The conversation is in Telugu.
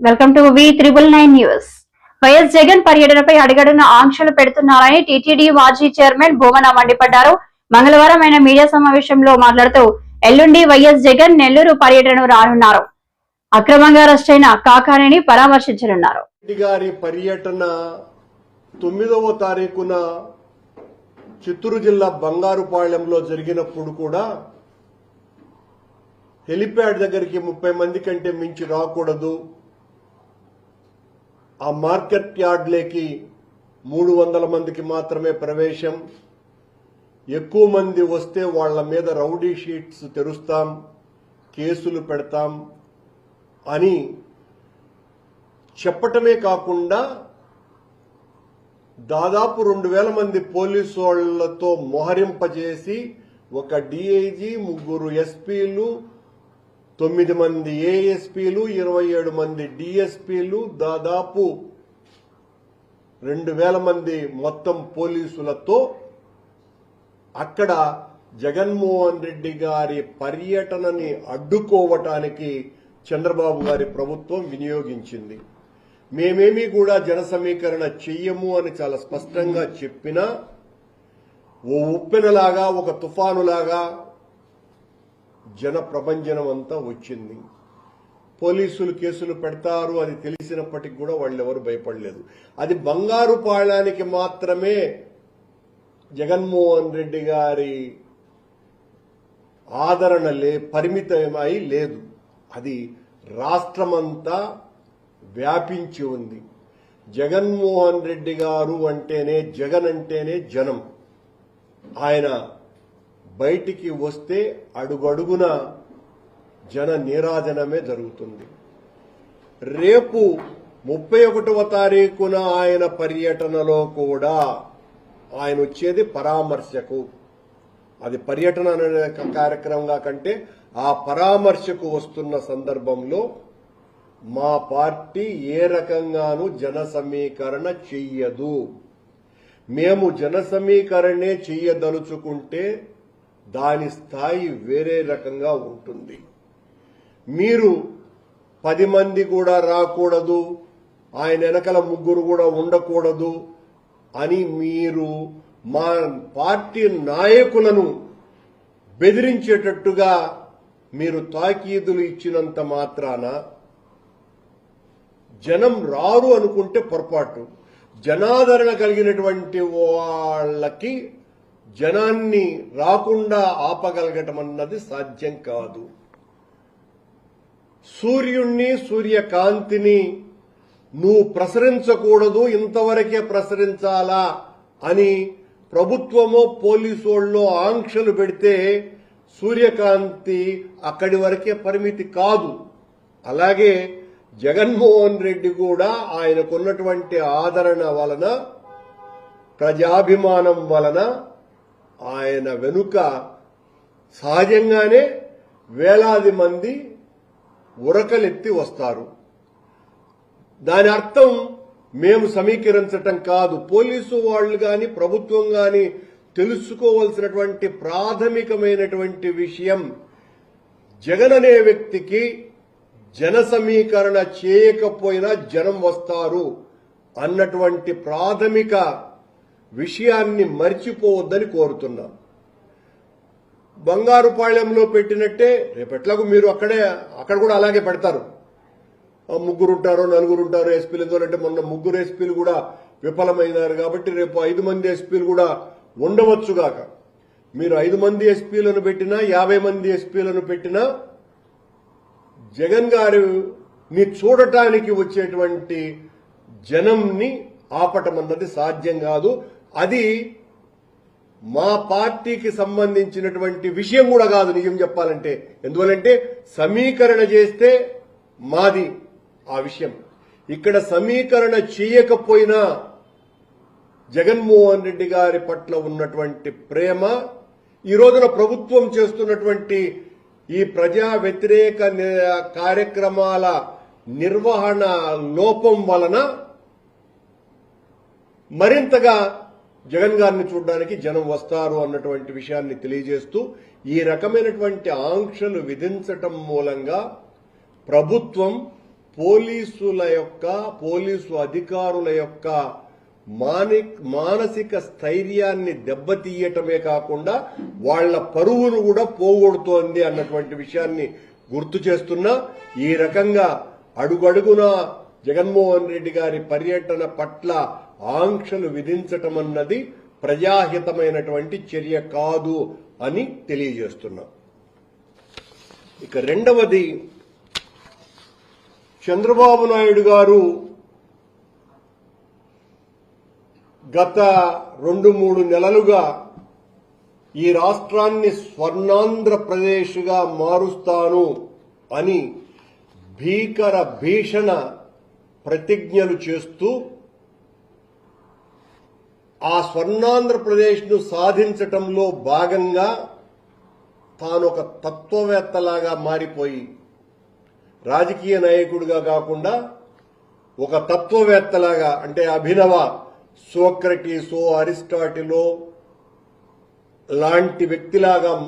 Welcome to V999 news. YS Jagan పర్యటనపై అడుగడుగున ఆంక్షలు పెడుతున్నారని టీటీడీ మాజీ చైర్మన్ భూమన మండిపడ్డారు. మంగళవారం ఆయన మీడియా సమావేశంలో మాట్లాడుతూ ఎల్లుండి వైఎస్ జగన్ నెల్లూరు పర్యటన రానున్నారు. అక్రమంగా అరెస్టైన కాకానిని పరామర్శించనున్నారు. గారి పర్యటన 9వ తారీఖున చిత్తూరు జిల్లా బంగారుపాళ్యంలో జరిగినప్పుడు కూడా హెలిప్యాడ్ దగ్గరికి 30 మంది కంటే మించి రాకూడదు, ఆ మార్కెట్ యార్డ్లోకి 300 మందికి మాత్రమే ప్రవేశం, ఎక్కువ మంది వస్తే వాళ్ల మీద రౌడీ షీట్స్ తెరుస్తాం, కేసులు పెడతాం అని చెప్పటమే కాకుండా దాదాపు 2000 మంది పోలీసు వాళ్లతో మోహరింపజేసి ఒక డీఐజీ, 3 ఎస్పీలు, 9 మంది ఏఎస్పీలు, 27 మంది డిఎస్పీలు, దాదాపు 2000 మంది మొత్తం పోలీసులతో అక్కడ జగన్మోహన్ రెడ్డి గారి పర్యటనని అడ్డుకోవటానికి చంద్రబాబు గారి ప్రభుత్వం వినియోగించింది. మేమేమీ కూడా జన సమీకరణ చెయ్యము అని చాలా స్పష్టంగా చెప్పినా ఓ ఉప్పెనలాగా, ఒక తుఫానులాగా జన ప్రభంజనం అంతా వచ్చింది. పోలీసులు కేసులు పెడతారు అని తెలిసినప్పటికీ కూడా వాళ్ళెవరు భయపడలేదు. అది బంగారుపాళ్యానికి మాత్రమే జగన్మోహన్ రెడ్డి గారి ఆదరణ పరిమితమై లేదు, అది రాష్ట్రమంతా వ్యాపించి ఉంది. జగన్మోహన్ రెడ్డి గారు అంటేనే, జగన్ అంటేనే జనం. ఆయన బయటికి వస్తే అడుగడుగున జన నీరాజనమే జరుగుతుంది. రేపు 31వ తారీఖున ఆయన పర్యటనలో కూడా ఆయన వచ్చేది పరామర్శకు. అది పర్యటన అనే కార్యక్రమంగా కంటే ఆ పరామర్శకు వస్తున్న సందర్భంలో మా పార్టీ ఏ రకంగానూ జన సమీకరణ చెయ్యదు. మేము జన సమీకరణే చెయ్యదలుచుకుంటే దాని స్థాయి వేరే రకంగా ఉంటుంది. మీరు 10 మంది కూడా రాకూడదు, ఆయన వెనకల 3 కూడా ఉండకూడదు అని మీరు మా పార్టీ నాయకులను బెదిరించేటట్టుగా మీరు తాకీదులు ఇచ్చినంత మాత్రాన జనం రారు అనుకుంటే పొరపాటు. జనాదరణ కలిగినటువంటి వాళ్ళకి జనాన్ని రాకుండా ఆపగలగటం అన్నది సాధ్యం కాదు. సూర్యుణ్ణి, సూర్యకాంతిని నువ్వు ప్రసరించకూడదు, ఇంతవరకే ప్రసరించాలా అని ప్రభుత్వమో పోలీసు వాళ్ళు ఆంక్షలు పెడితే సూర్యకాంతి అక్కడి వరకే పరిమితి కాదు. అలాగే జగన్మోహన్ రెడ్డి కూడా ఆయనకున్నటువంటి ఆదరణ వలన, ప్రజాభిమానం వలన ఆయన వెనుక సహజంగానే వేలాది మంది ఉరకలెత్తి వస్తారు. దాని అర్థం మేము సమీకరించటం కాదు. పోలీసు వాళ్ళు గాని, ప్రభుత్వం గాని తెలుసుకోవాల్సినటువంటి ప్రాథమికమైనటువంటి విషయం, జగన్ అనే వ్యక్తికి జన సమీకరణ చేయకపోయినా జనం వస్తారు అన్నటువంటి ప్రాథమిక విషయాన్ని మర్చిపోవద్దని కోరుతున్నాం. బంగారుపాళ్యంలో పెట్టినట్టే రేపట్లాగూ మీరు అక్కడ కూడా అలాగే పెడతారు. 3 ఉంటారో 4 ఉంటారో ఎస్పీలు. ఎందుకంటే మొన్న 3 ఎస్పీలు కూడా విఫలమైనారు కాబట్టి రేపు 5 మంది ఎస్పీలు కూడా ఉండవచ్చుగాక. మీరు 5 మంది ఎస్పీలను పెట్టినా, 50 మంది ఎస్పీలను పెట్టినా జగన్ గారిని చూడటానికి వచ్చేటువంటి జనంని ఆపటం అన్నది సాధ్యం కాదు. అది మా పార్టీకి సంబంధించినటువంటి విషయం కూడా కాదు నిజం చెప్పాలంటే. ఎందువల్లంటే సమీకరణ చేస్తే మాది ఆ విషయం. ఇక్కడ సమీకరణ చేయకపోయినా జగన్మోహన్ రెడ్డి గారి పట్ల ఉన్నటువంటి ప్రేమ, ఈ రోజున ప్రభుత్వం చేస్తున్నటువంటి ఈ ప్రజా వ్యతిరేక కార్యక్రమాల నిర్వహణ లోపం వలన మరింతగా జగన్ గారిని చూడడానికి జనం వస్తారు అన్నటువంటి విషయాన్ని తెలియజేస్తూ, ఈ రకమైనటువంటి ఆంక్షలు విధించటం మూలంగా ప్రభుత్వం పోలీసు అధికారుల యొక్క మానసిక స్థైర్యాన్ని దెబ్బతీయటమే కాకుండా వాళ్ల పరువును కూడా పోగొడుతోంది అన్నటువంటి విషయాన్ని గుర్తు చేస్తున్నా. ఈ రకంగా అడుగడుగునా జగన్మోహన్ రెడ్డి గారి పర్యటన పట్ల ఆంక్షలు విధించటం అన్నది ప్రజాహితమైనటువంటి చర్య కాదు అని తెలియజేస్తున్నా. ఇక రెండవది, చంద్రబాబు నాయుడు గారు గత 2-3 నెలలుగా ఈ రాష్ట్రాన్ని స్వర్ణాంధ్రప్రదేశ్గా మారుస్తాను అని భీషణ ప్రతిజ్ఞలు చేస్తూ ఆ స్వర్ణాంధ్రప్రదేశ్ను సాధించటంలో భాగంగా తాను ఒక తత్వవేత్తలాగా మారిపోయి రాజకీయ నాయకుడిగా కాకుండా ఒక తత్వవేత్తలాగా, అంటే అభినవ సోక్రటీసో అరిస్టాటిలో లాంటి వ్యక్తిలాగా